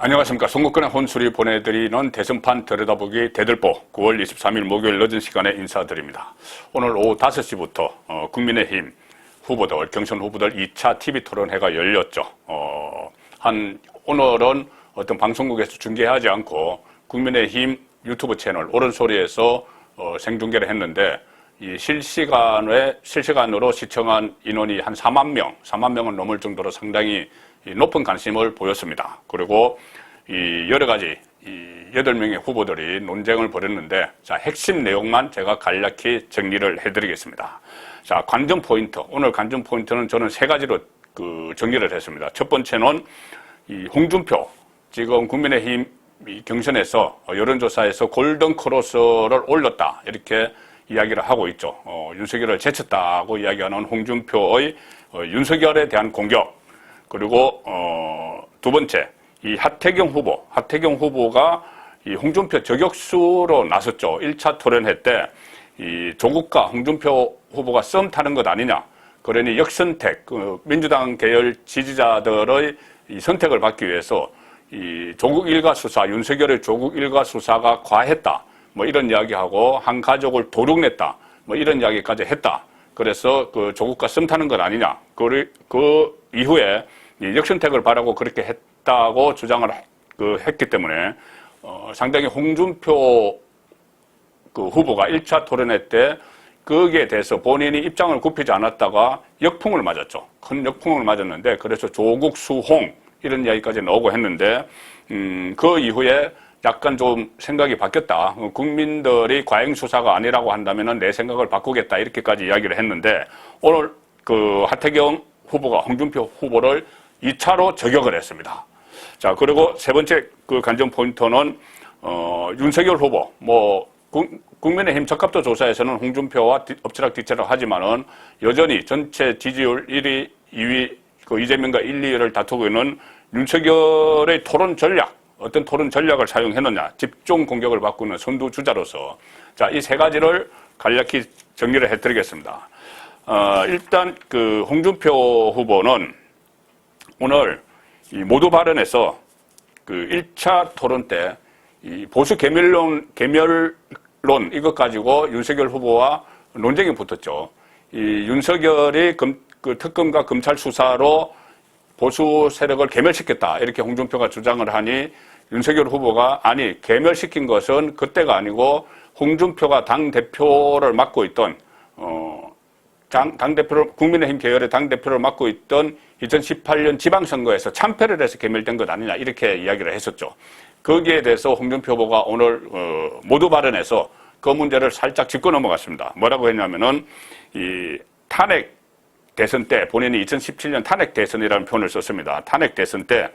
안녕하십니까. 송국근의 혼술이 보내드리는 대선판 들여다보기 대들보 9월 23일 목요일 늦은 시간에 인사드립니다. 오늘 오후 5시부터 국민의힘 후보들, 경선 후보들 2차 TV토론회가 열렸죠. 오늘은 어떤 방송국에서 중계하지 않고 국민의힘 유튜브 채널 오른소리에서 생중계를 했는데 이 실시간으로 시청한 인원이 한 4만 명은 넘을 정도로 상당히 높은 관심을 보였습니다. 그리고 이 여러 가지 8명의 후보들이 논쟁을 벌였는데, 자, 핵심 내용만 제가 간략히 정리를 해드리겠습니다. 자, 관전 포인트. 오늘 관전 포인트는 저는 3가지로 정리를 했습니다. 첫 번째는 이 홍준표, 지금 국민의힘 경선에서 여론조사에서 골든 크로스를 올렸다, 이렇게 이야기를 하고 있죠. 윤석열을 제쳤다고 이야기하는 홍준표의 윤석열에 대한 공격. 그리고 두 번째, 이 하태경 후보가 이 홍준표 저격수로 나섰죠. 1차 토론회 때 이 조국과 홍준표 후보가 썸 타는 것 아니냐. 그러니 역선택, 민주당 계열 지지자들의 이 선택을 받기 위해서 이 조국 일가 수사, 윤석열의 조국 일가 수사가 과했다, 뭐 이런 이야기하고 한 가족을 도륙냈다, 뭐 이런 이야기까지 했다. 그래서 조국과 썸 타는 것 아니냐. 그 이후에 역선택을 바라고 그렇게 했다고 주장을 했기 때문에 상당히 홍준표 후보가 1차 토론회 때 거기에 대해서 본인이 입장을 굽히지 않았다가 역풍을 맞았죠. 큰 역풍을 맞았는데, 그래서 조국 수홍 이런 이야기까지 나오고 했는데 그 이후에 약간 좀 생각이 바뀌었다. 국민들이 과잉 수사가 아니라고 한다면은 내 생각을 바꾸겠다, 이렇게까지 이야기를 했는데, 오늘 하태경 후보가 홍준표 후보를 2차로 저격을 했습니다. 자, 그리고 세 번째 관전 포인트는 윤석열 후보, 국민의힘 적합도 조사에서는 홍준표와 엎치락뒤치락 하지만은 여전히 전체 지지율 1위, 2위, 이재명과 1, 2위를 다투고 있는 윤석열의 토론 전략, 어떤 토론 전략을 사용했느냐, 집중 공격을 받고 있는 선두주자로서, 자, 이 3가지를 간략히 정리를 해드리겠습니다. 일단 홍준표 후보는 오늘 이 모두 발언에서 1차 토론 때 이 보수 개멸론 이것 가지고 윤석열 후보와 논쟁이 붙었죠. 이 윤석열이 특검과 검찰 수사로 보수 세력을 개멸시켰다, 이렇게 홍준표가 주장을 하니 윤석열 후보가 아니, 개멸시킨 것은 그때가 아니고 홍준표가 당대표를 맡고 있던 국민의힘 계열의 당대표를 맡고 있던 2018년 지방선거에서 참패를 해서 개멸된 것 아니냐, 이렇게 이야기를 했었죠. 거기에 대해서 홍준표 후보가 오늘 모두 발언에서 그 문제를 살짝 짚고 넘어갔습니다. 뭐라고 했냐면은 이 탄핵 대선 때 본인이 2017년 탄핵 대선이라는 표현을 썼습니다. 탄핵 대선 때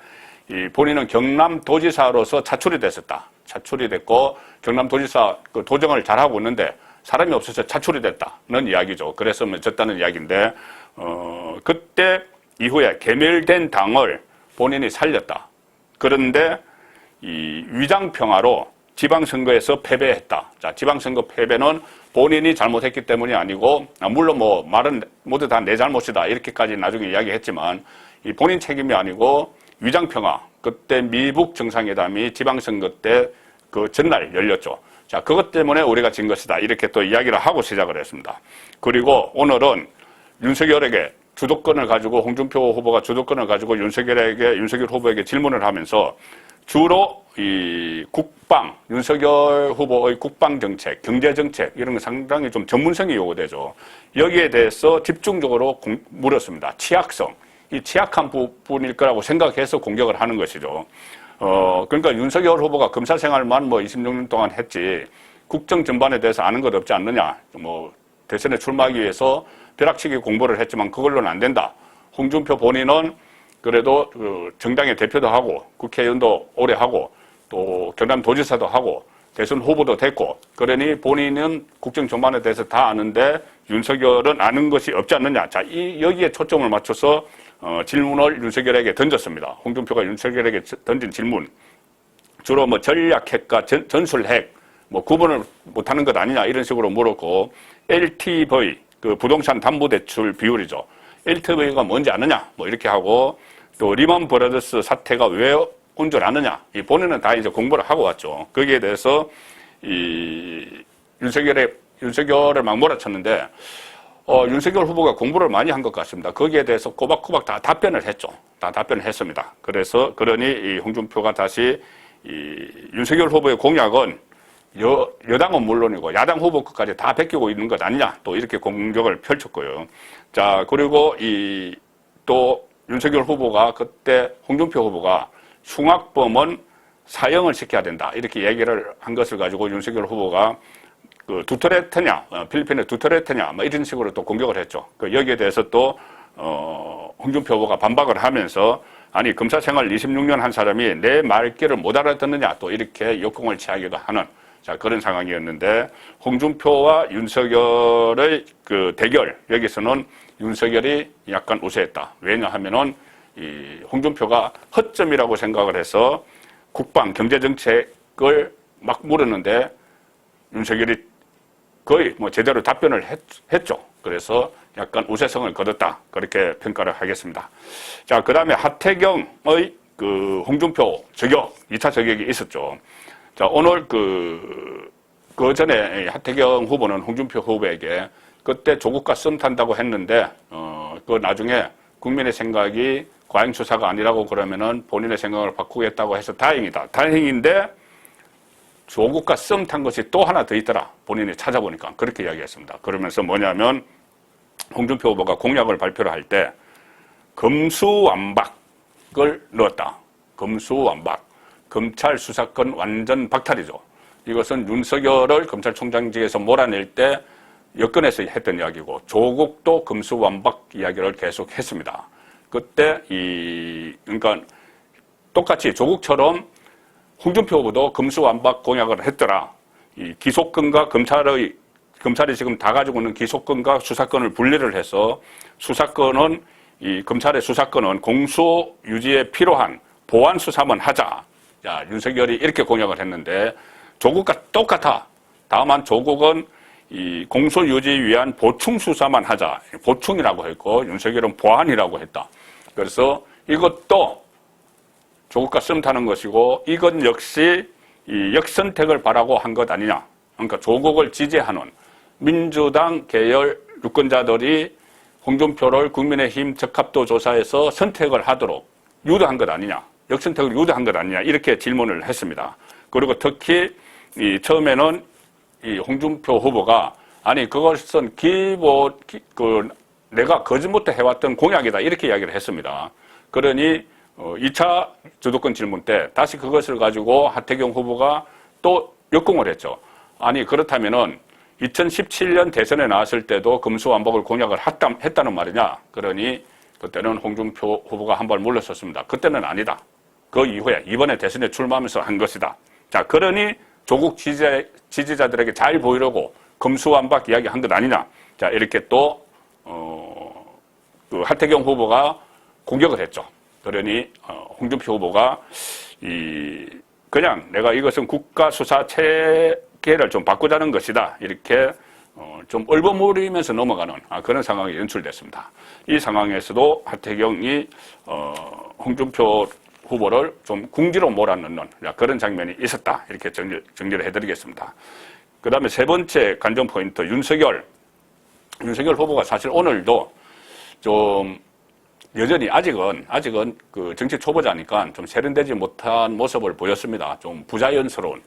본인은 경남도지사로서 차출이 됐었다. 차출이 됐고 경남도지사 도정을 잘하고 있는데 사람이 없어서 차출이 됐다는 이야기죠. 그래서 졌다는 이야기인데, 그때 이후에 개멸된 당을 본인이 살렸다. 그런데 이 위장평화로 지방선거에서 패배했다. 자, 지방선거 패배는 본인이 잘못했기 때문이 아니고, 물론 말은 모두 다 내 잘못이다, 이렇게까지 나중에 이야기했지만, 이 본인 책임이 아니고 위장평화, 그때 미북 정상회담이 지방선거 때 전날 열렸죠. 자, 그것 때문에 우리가 진 것이다, 이렇게 또 이야기를 하고 시작을 했습니다. 그리고 오늘은 윤석열에게 주도권을 가지고, 홍준표 후보가 주도권을 가지고 윤석열 후보에게 질문을 하면서 주로 이 윤석열 후보의 국방정책, 경제정책, 이런 거 상당히 좀 전문성이 요구되죠. 여기에 대해서 집중적으로 물었습니다. 취약성, 이 취약한 부분일 거라고 생각해서 공격을 하는 것이죠. 그러니까 윤석열 후보가 검사 생활만 26년 동안 했지 국정 전반에 대해서 아는 것 없지 않느냐. 대선에 출마하기 위해서 벼락치기 공부를 했지만 그걸로는 안 된다. 홍준표 본인은 그래도 정당의 대표도 하고 국회의원도 오래 하고 또 경남도지사도 하고 대선 후보도 됐고, 그러니 본인은 국정 전반에 대해서 다 아는데 윤석열은 아는 것이 없지 않느냐. 자, 여기에 초점을 맞춰서 질문을 윤석열에게 던졌습니다. 홍준표가 윤석열에게 던진 질문, 주로 전략핵과 전술핵 구분을 못하는 것 아니냐, 이런 식으로 물었고, LTV 부동산 담보대출 비율이죠. LTV가 뭔지 아느냐, 이렇게 하고, 또 리먼 브라더스 사태가 왜 온 줄 아느냐? 이 본인은 다 이제 공부를 하고 왔죠. 거기에 대해서 이 윤석열을 막 몰아쳤는데, 윤석열 후보가 공부를 많이 한 것 같습니다. 거기에 대해서 꼬박꼬박 다 답변을 했죠. 다 답변을 했습니다. 그러니 이 홍준표가 다시 이 윤석열 후보의 공약은 여당은 물론이고 야당 후보 끝까지 다 베끼고 있는 것 아니냐, 또 이렇게 공격을 펼쳤고요. 자, 그리고 또 윤석열 후보가 그때 홍준표 후보가 흉악범은 사형을 시켜야 된다, 이렇게 얘기를 한 것을 가지고 윤석열 후보가 그 두터레트냐, 필리핀의 두터레트냐, 뭐 이런 식으로 또 공격을 했죠. 여기에 대해서 또 홍준표 후보가 반박을 하면서, 아니 검사 생활 26년 한 사람이 내 말귀를 못 알아듣느냐, 또 이렇게 역공을 취하기도 하는, 자, 그런 상황이었는데, 홍준표와 윤석열의 그 대결, 여기서는 윤석열이 약간 우세했다. 왜냐하면은 이 홍준표가 허점이라고 생각을 해서 국방 경제정책을 막 물었는데 윤석열이 거의 뭐 제대로 답변을 했죠. 그래서 약간 우세성을 거뒀다, 그렇게 평가를 하겠습니다. 자, 그 다음에 하태경의 그 홍준표 저격, 2차 저격이 있었죠. 자, 오늘 그 전에 하태경 후보는 홍준표 후보에게 그때 조국과 썸 탄다고 했는데, 그 나중에 국민의 생각이 과잉 수사가 아니라고 그러면은 본인의 생각을 바꾸겠다고 해서 다행이다. 다행인데, 조국과 썸 탄 것이 또 하나 더 있더라. 본인이 찾아보니까 그렇게 이야기했습니다. 그러면서 뭐냐면, 홍준표 후보가 공약을 발표를 할 때 검수완박을 넣었다. 검수완박. 검찰 수사권 완전 박탈이죠. 이것은 윤석열을 검찰총장직에서 몰아낼 때 여권에서 했던 이야기고, 조국도 검수완박 이야기를 계속 했습니다. 그때 그러니까 똑같이 조국처럼 홍준표 후보도 검수완박 공약을 했더라. 이 기소권과 검찰이 지금 다 가지고 있는 기소권과 수사권을 분리를 해서 수사권은, 이 검찰의 수사권은 공소 유지에 필요한 보완 수사만 하자. 자, 윤석열이 이렇게 공약을 했는데 조국과 똑같아. 다만 조국은 이 공소 유지 위한 보충 수사만 하자. 보충이라고 했고 윤석열은 보완이라고 했다. 그래서 이것도 조국과 썸 타는 것이고, 이건 역시 이 역선택을 바라고 한 것 아니냐. 그러니까 조국을 지지하는 민주당 계열 유권자들이 홍준표를 국민의힘 적합도 조사에서 선택을 하도록 유도한 것 아니냐. 역선택을 유도한 것 아니냐, 이렇게 질문을 했습니다. 그리고 특히 처음에는 이 홍준표 후보가, 아니 그것은 내가 거짓부터 해왔던 공약이다, 이렇게 이야기를 했습니다. 그러니 2차 주도권 질문 때 다시 그것을 가지고 하태경 후보가 또 역공을 했죠. 아니 그렇다면은 2017년 대선에 나왔을 때도 검수완박을 공약을 했다는 말이냐. 그러니 그때는 홍준표 후보가 한 발 물러섰습니다. 그때는 아니다. 그 이후에 이번에 대선에 출마하면서 한 것이다. 자, 그러니 조국 지지자들에게 잘 보이려고 검수완박 이야기 한 것 아니냐. 자, 이렇게 또 그 하태경 후보가 공격을 했죠. 그러니 홍준표 후보가 그냥 내가 이것은 국가수사 체계를 좀 바꾸자는 것이다, 이렇게 좀 얼버무리면서 넘어가는 그런 상황이 연출됐습니다. 이 상황에서도 하태경이 홍준표 후보를 좀 궁지로 몰아넣는 그런 장면이 있었다, 이렇게 정리를 해드리겠습니다. 그 다음에 세 번째 관전 포인트, 윤석열 후보가 사실 오늘도 좀 여전히 아직은 그 정치 초보자니까 좀 세련되지 못한 모습을 보였습니다. 좀 부자연스러운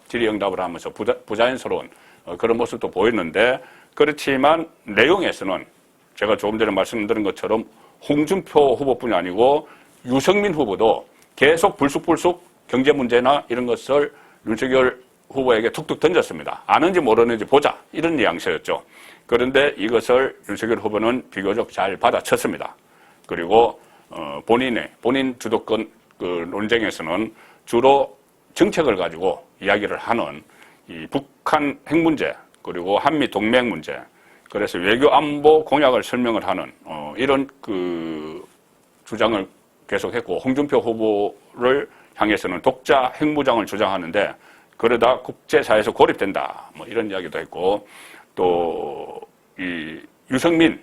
질의응답을 하면서 부자연스러운 그런 모습도 보였는데, 그렇지만 내용에서는 제가 조금 전에 말씀드린 것처럼 홍준표 후보뿐이 아니고 유승민 후보도 계속 불쑥불쑥 경제 문제나 이런 것을 윤석열 후보에게 툭툭 던졌습니다. 아는지 모르는지 보자, 이런 뉘앙스였죠. 그런데 이것을 윤석열 후보는 비교적 잘 받아쳤습니다. 그리고 본인 주도권 그 논쟁에서는 주로 정책을 가지고 이야기를 하는 이 북한 핵 문제, 그리고 한미 동맹 문제, 그래서 외교 안보 공약을 설명을 하는 이런 그 주장을 계속했고, 홍준표 후보를 향해서는 독자 핵무장을 주장하는데 그러다 국제사회에서 고립된다, 뭐 이런 이야기도 했고, 또 이 유승민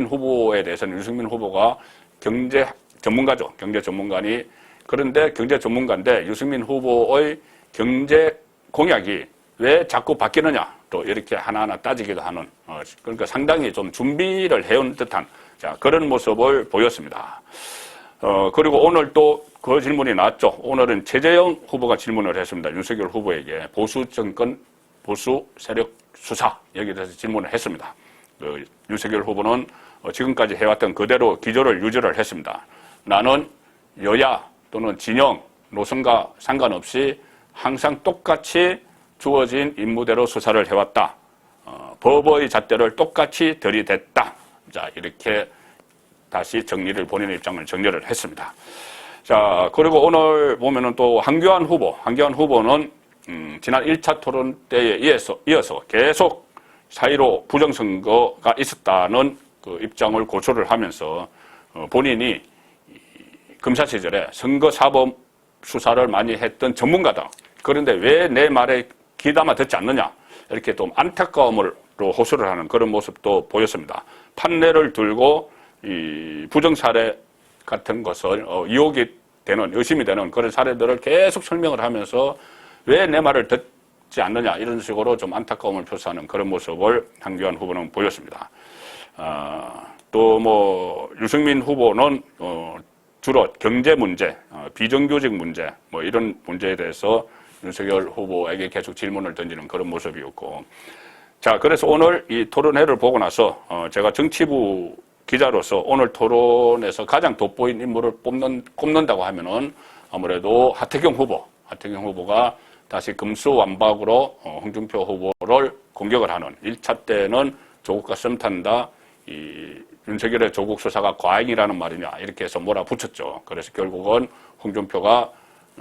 후보에 대해서는 유승민 후보가 경제 전문가니 그런데 경제 전문가인데 유승민 후보의 경제 공약이 왜 자꾸 바뀌느냐 또 이렇게 하나하나 따지기도 하는 그러니까 상당히 좀 준비를 해온 듯한 그런 모습을 보였습니다. 그리고 오늘 또 그 질문이 나왔죠. 오늘은 최재형 후보가 질문을 했습니다. 윤석열 후보에게 보수 정권, 보수 세력 수사 여기에 대해서 질문을 했습니다. 윤석열 후보는 지금까지 해왔던 그대로 기조를 유지를 했습니다. 나는 여야 또는 진영, 노선과 상관없이 항상 똑같이 주어진 임무대로 수사를 해왔다. 법의 잣대를 똑같이 들이댔다. 자, 이렇게 다시 본인의 입장을 정리를 했습니다. 자, 그리고 오늘 보면은 또 한교안 후보는 지난 1차 토론 때에 이어서 계속 4.15 부정선거가 있었다는 그 입장을 고초를 하면서 본인이 검사 시절에 선거사법 수사를 많이 했던 전문가다. 그런데 왜 내 말에 귀담아 듣지 않느냐. 이렇게 좀 안타까움으로 호소를 하는 그런 모습도 보였습니다. 판례를 들고 이 부정사례 같은 것을 의심이 되는 그런 사례들을 계속 설명을 하면서 왜 내 말을 듣지 않느냐 이런 식으로 좀 안타까움을 표시하는 그런 모습을 한교안 후보는 보였습니다. 또 유승민 후보는 주로 경제 문제, 비정규직 문제 이런 문제에 대해서 윤석열 후보에게 계속 질문을 던지는 그런 모습이었고, 자, 그래서 오늘 이 토론회를 보고 나서 제가 정치부 기자로서 오늘 토론에서 가장 돋보인 인물을 꼽는다고 하면은 아무래도 하태경 후보가 다시 금수완박으로 홍준표 후보를 공격을 하는 1차 때는 조국과 썸 탄다. 이 윤석열의 조국 수사가 과잉이라는 말이냐 이렇게 해서 몰아붙였죠. 그래서 결국은 홍준표가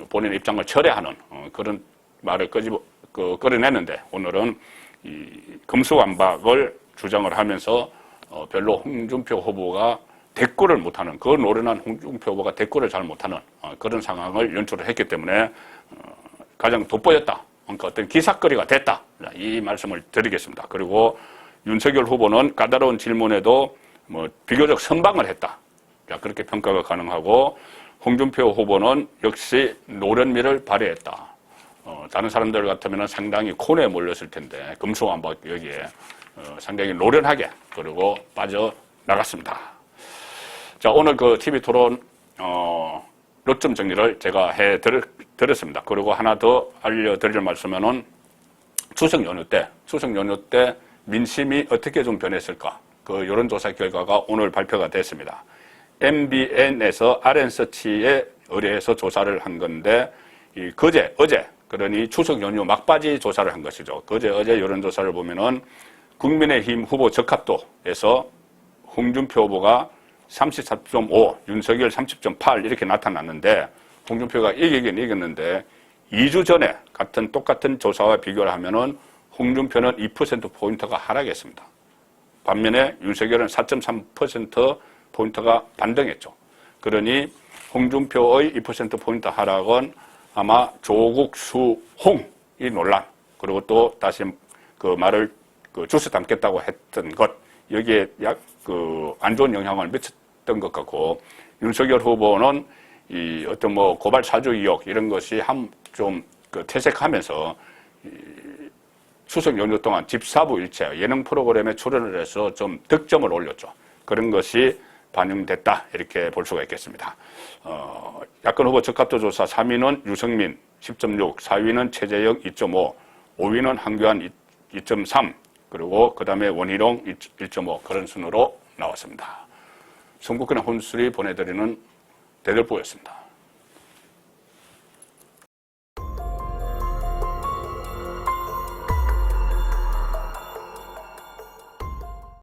본인의 입장을 철회하는 그런 말을 끌어내는데 오늘은 이 금수완박을 주장을 하면서 별로 홍준표 후보가 대꾸를 못하는 그 노련한 홍준표 후보가 대꾸를 잘 못하는 그런 상황을 연출을 했기 때문에 가장 돋보였다. 그러니까 어떤 기사거리가 됐다. 이 말씀을 드리겠습니다. 그리고 윤석열 후보는 까다로운 질문에도 비교적 선방을 했다. 그렇게 평가가 가능하고 홍준표 후보는 역시 노련미를 발휘했다. 다른 사람들 같으면 상당히 코너에 몰렸을 텐데 금수완박 여기에 상당히 노련하게 그리고 빠져나갔습니다. 자, 오늘 그 TV 토론 요점 정리를 제가 해드렸습니다. 그리고 하나 더 알려드릴 말씀은 추석 연휴 때 민심이 어떻게 좀 변했을까? 그 여론조사 결과가 오늘 발표가 됐습니다. MBN에서 RN서치에 의뢰해서 조사를 한 건데 어제 그러니 추석 연휴 막바지 조사를 한 것이죠. 어제 여론조사를 보면은 국민의힘 후보 적합도에서 홍준표 후보가 34.5, 윤석열 30.8 이렇게 나타났는데 홍준표가 이기긴 이겼는데 2주 전에 똑같은 조사와 비교를 하면은 홍준표는 2%포인트가 하락했습니다. 반면에 윤석열은 4.3%포인트가 반등했죠. 그러니 홍준표의 2%포인트 하락은 아마 조국 수홍 이 논란 그리고 또 다시 그 말을 주스 담겠다고 했던 것 여기에 안 좋은 영향을 미쳤던 것 같고 윤석열 후보는 이 어떤 고발 사주 의혹 이런 것이 좀 퇴색하면서 추석 연휴 동안 집사부 일체 예능 프로그램에 출연을 해서 좀 득점을 올렸죠. 그런 것이 반영됐다 이렇게 볼 수가 있겠습니다. 야권 후보 적합도 조사 3위는 유승민 10.6, 4위는 최재형 2.5, 5위는 한교안 2.3 그리고 그 다음에 원희룡 1.5 그런 순으로 나왔습니다. 성국근의 혼술이 보내드리는 대들보였습니다.